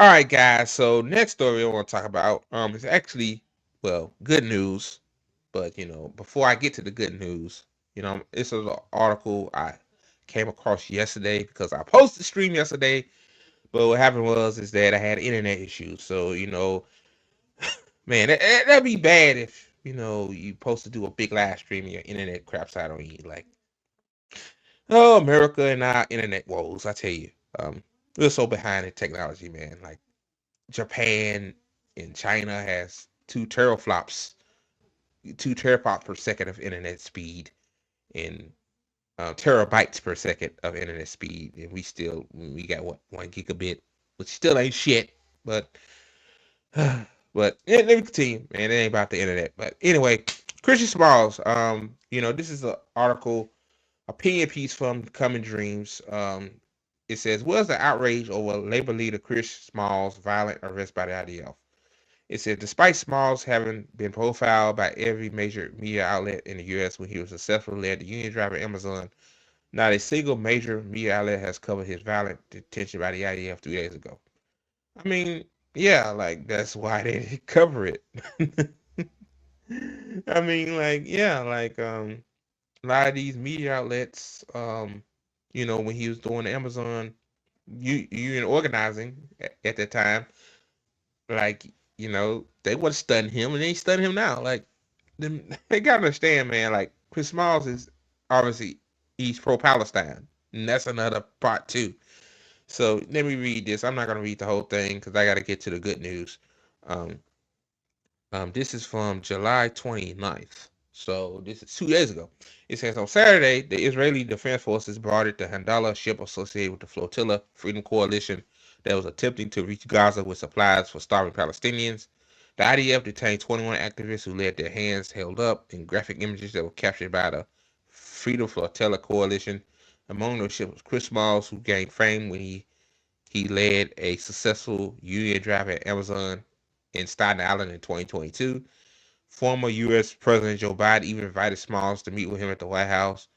All right, guys. So next story I want to talk about is actually good news, but before I get to the good news, this is an article I came across yesterday because I posted the stream yesterday. But what happened is that I had internet issues. So man, that'd be bad if you supposed to do a big live stream and your internet craps out on you. Like, oh, America and our internet woes. I tell you, we're so behind in technology, man. Like Japan and China has two teraflops per second of internet speed, and terabytes per second of internet speed, and we got what 1 gigabit, which still ain't shit, but let me continue, man. It ain't about the internet, but anyway, Christian Smalls. This is an article, opinion piece from Coming Dreams. It says, "Was the outrage over labor leader Chris Smalls' violent arrest by the IDF?" It said, despite Smalls having been profiled by every major media outlet in the U.S. when he was successfully led the union driver Amazon, not a single major media outlet has covered his violent detention by the IDF 3 days ago. I mean, yeah, like that's why they didn't cover it. I mean, like, yeah, like a lot of these media outlets, when he was doing the Amazon union organizing at that time, like, they would have stunned him and they stun him now. Like, they gotta understand, man, like Chris Smalls is obviously he's pro Palestine. And that's another part too. So let me read this. I'm not gonna read the whole thing because I gotta get to the good news. Um, this is from July 29th. So this is 2 days ago. It says on Saturday, the Israeli Defense Forces boarded the Handala ship associated with the Flotilla Freedom Coalition that was attempting to reach Gaza with supplies for starving Palestinians. The IDF detained 21 activists who had their hands held up in graphic images that were captured by the Freedom Flotilla Coalition. Among those ships was Chris Smalls, who gained fame when he led a successful union drive at Amazon in Staten Island in 2022. Former U.S. President Joe Biden even invited Smalls to meet with him at the White House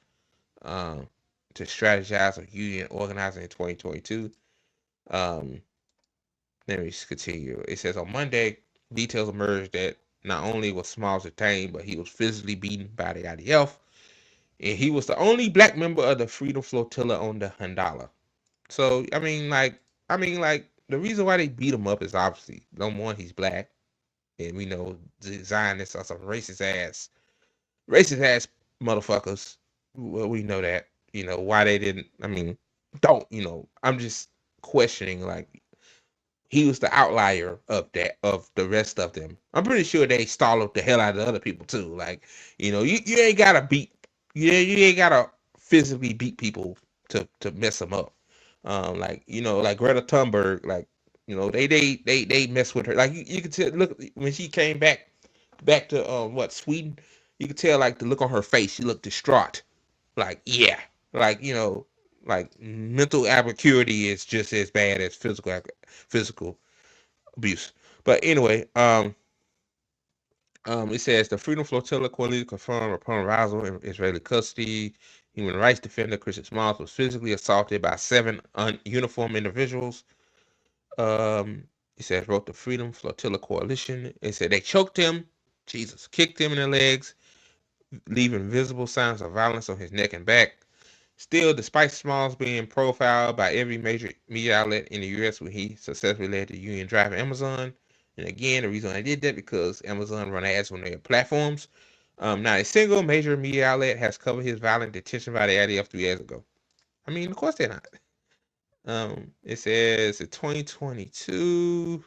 um, to strategize on union organizing in 2022. Um, Let me continue. It says on Monday, details emerged that not only was Smalls detained, but he was physically beaten by the IDF, and he was the only black member of the Freedom Flotilla on the Handala. So I mean, like the reason why they beat him up is obviously number one, he's black, and we know the Zionists are some racist ass motherfuckers. Well, we know that. Why they didn't. I mean, don't. I'm just questioning. Like he was the outlier of the rest of them. I'm pretty sure they stalled the hell out of the other people too. Like you ain't gotta beat. You ain't gotta physically beat people to mess them up. Like Greta Thunberg. Like they mess with her. Like you can tell. Look when she came back to what Sweden, you could tell like the look on her face. She looked distraught. Like yeah, like like mental acuity is just as bad as physical abuse. But anyway, it says the Freedom Flotilla Coalition confirmed upon arrival in Israeli custody. Human rights defender Christian Smalls was physically assaulted by seven uniformed individuals. It says wrote the Freedom Flotilla Coalition. It said they choked him, Jesus, kicked him in the legs, leaving visible signs of violence on his neck and back. Still, despite Smalls being profiled by every major media outlet in the U.S. when he successfully led the union drive at Amazon, and again, the reason I did that because Amazon run ads on their platforms. Not a single major media outlet has covered his violent detention by the IDF 3 years ago. I mean, of course they're not. It says in 2022,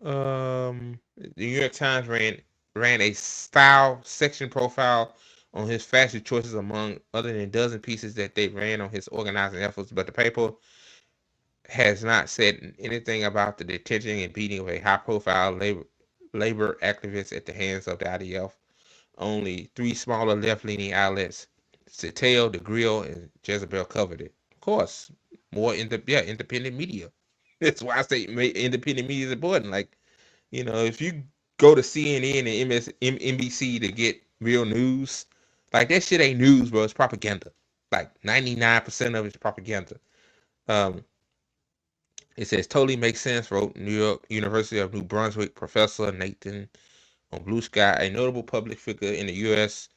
the New York Times ran a style section profile on his fashion choices among other than a dozen pieces that they ran on his organizing efforts, but the paper has not said anything about the detention and beating of a high-profile labor activist at the hands of the IDF. Only three smaller left-leaning outlets, Citeo, The Grill, and Jezebel, covered it. Of course, more independent media. That's why I say independent media is important. Like if you go to CNN and NBC to get real news, like that shit ain't news, bro. It's propaganda. Like 99% of it's propaganda. Um, It says totally makes sense, wrote New York University of New Brunswick professor Nathan on Blue Sky, a notable public figure in the U.S.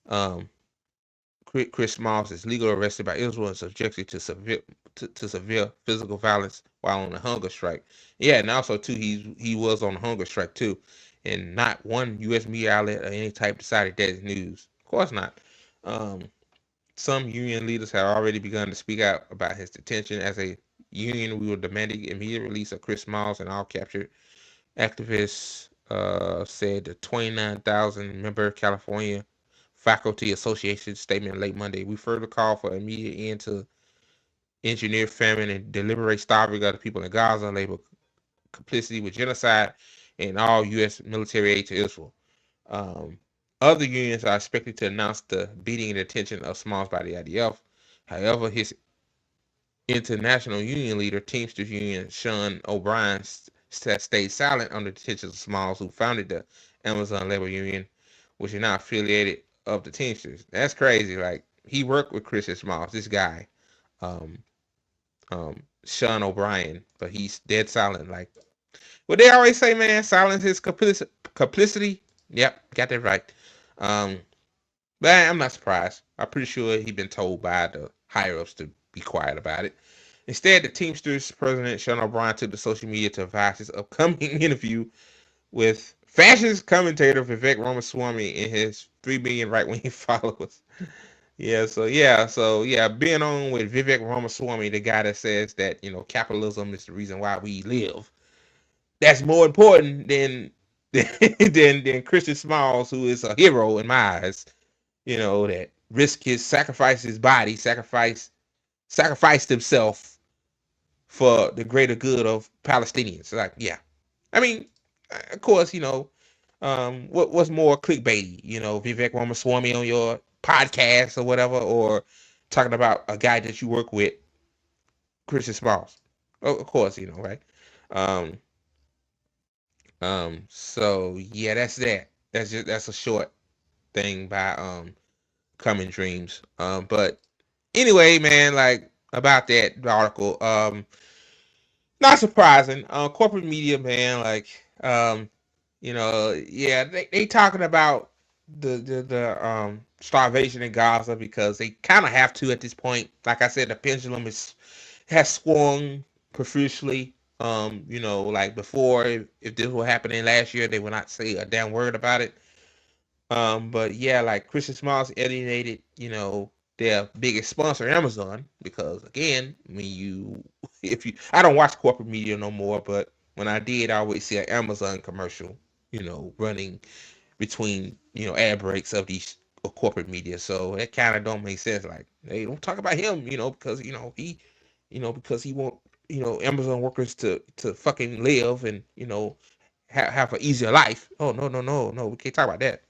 Um, Chris Smalls is legally arrested by Israel and subjected to severe physical violence while on a hunger strike. Yeah, and also too, he was on a hunger strike too, and not one U.S. media outlet or any type decided that is news. Of course not. Um, some union leaders have already begun to speak out about his detention. As a union, we were demanding immediate release of Chris Smalls and all captured activists. Said the 29,000 member California Faculty Association statement late Monday. We further call for immediate end to engineer famine and deliberate starving of the people in Gaza, label complicity with genocide and all U.S. military aid to Israel. Um, Other unions are expected to announce the beating and detention of Smalls by the IDF. However, his international union leader, Teamsters Union, Sean O'Brien, stayed silent on the detention of Smalls, who founded the Amazon Labor Union, which is now affiliated of the Teamsters. That's crazy. Like, he worked with Chris Smalls, this guy, um, Sean O'Brien, but he's dead silent. Like, what they always say, man, silence is complicity. Yep, got that right. Um, but I'm not surprised. I'm pretty sure he's been told by the higher ups to be quiet about it. Instead, the Teamsters president, Sean O'Brien, took to social media to advise his upcoming interview with fascist commentator Vivek Ramaswamy and his 3 million right-wing followers. So being on with Vivek Ramaswamy, the guy that says that, capitalism is the reason why we live. That's more important than than Christian Smalls, who is a hero in my eyes. That sacrificed his body, sacrificed himself for the greater good of Palestinians. Like, yeah. I mean, of course, what's more clickbaity? Vivek Ramaswamy on your podcast or whatever, or talking about a guy that you work with, Christian Smalls. Of course, right? Um, so yeah, that's that. That's a short thing by Coming Dreams. But anyway, man, like about that article, not surprising. Corporate media, man, like, yeah, they talking about the starvation in Gaza because they kind of have to at this point. Like I said, the pendulum has swung profusely. Like before, if this were happening last year, they would not say a damn word about it. But yeah, like Christian Smalls alienated, their biggest sponsor, Amazon, because again, I don't watch corporate media no more, but when I did, I always see an Amazon commercial, running between, ad breaks of these corporate media. So that kind of don't make sense. Like, they don't talk about him, because because he want, Amazon workers to fucking live and have an easier life. Oh, no, we can't talk about that.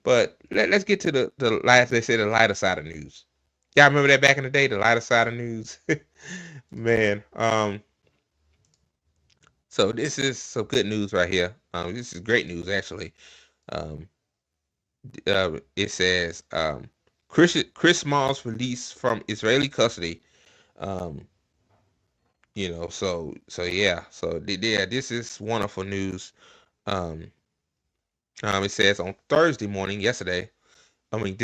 But let's get to the last. They say the lighter side of news. Y'all remember that back in the day, the lighter side of news, man. So this is some good news right here. This is great news actually. Um, it says Chris Smalls released from Israeli custody. Um, yeah, this is wonderful news. Um, it says on Thursday morning, this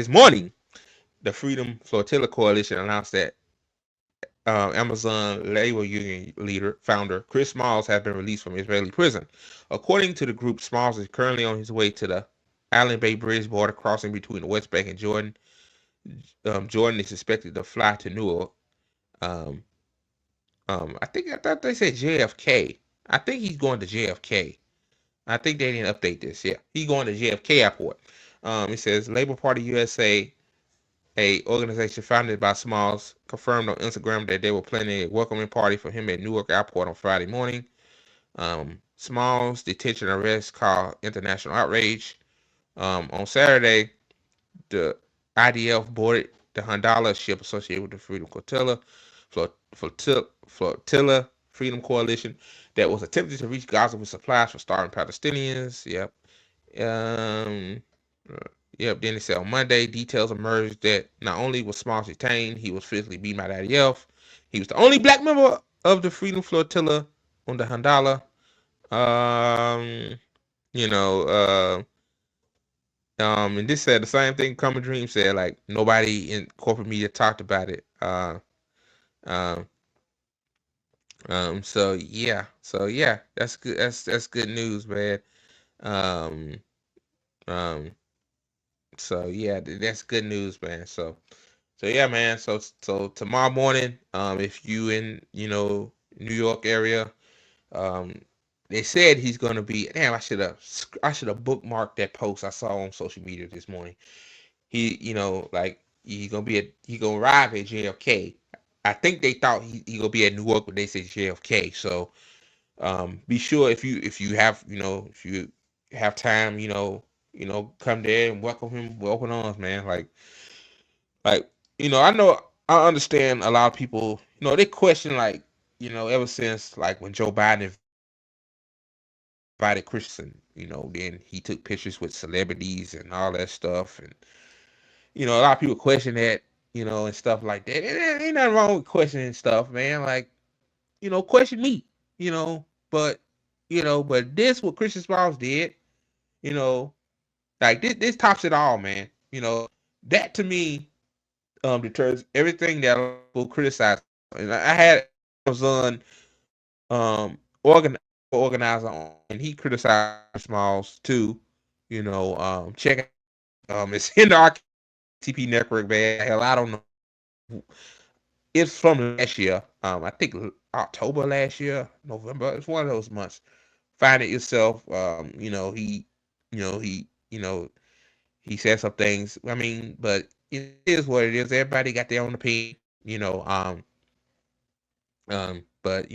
morning, the Freedom Flotilla Coalition announced that Amazon labor union founder Chris Smalls has been released from Israeli prison. According to the group, Smalls is currently on his way to the Allen Bay Bridge border crossing between the West Bank and Jordan. Jordan is expected to fly to Newark. Um, I thought they said JFK. I think he's going to JFK. I think they didn't update this. Yeah, he's going to JFK Airport. It says Labor Party USA, a organization founded by Smalls, confirmed on Instagram that they were planning a welcoming party for him at Newark Airport on Friday morning. Smalls' detention and arrest caused international outrage. On Saturday, the IDF boarded the Handala ship associated with the Freedom Flotilla Freedom Coalition that was attempting to reach Gaza with supplies for starving Palestinians. Yep. Um, Yep. Then it said on Monday, details emerged that not only was Smalls detained, he was physically beaten by the IDF. He was the only black member of the Freedom Flotilla on the Handala. Um, you know, and this said the same thing Common Dream said, like nobody in corporate media talked about it. Um, so yeah, that's good. That's good news, man. Um, um, so yeah, that's good news, man. So yeah, man. So tomorrow morning, if you in New York area, um, they said he's gonna be. Damn, I should have bookmarked that post I saw on social media this morning. Like he gonna arrive at JFK. I think they thought he gonna be at Newark, but they said JFK. So be sure if you have time, come there and welcome him with open arms, man. Like I understand a lot of people, they question like, ever since like when Joe Biden invited Christian, then he took pictures with celebrities and all that stuff, and a lot of people question that, and stuff like that. And ain't nothing wrong with questioning stuff, man. Like, question me, you know, but but this what Christian Smiles did, you know, like this tops it all, man. That to me deters everything that people criticize. And I had Amazon organ organizer on, and he criticized Smalls too. Check it. It's in the RTP network, man. Hell, I don't know. It's from last year. I think October last year, November. It's one of those months. Find it yourself. You know, he, you know, he said some things. I mean, but it is what it is. Everybody got their own opinion. But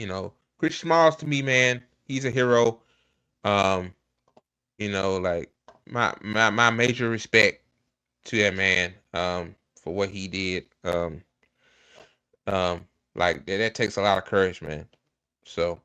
Chris Smalls to me, man, he's a hero. Um, like my major respect to that man. For what he did. Like that takes a lot of courage, man. So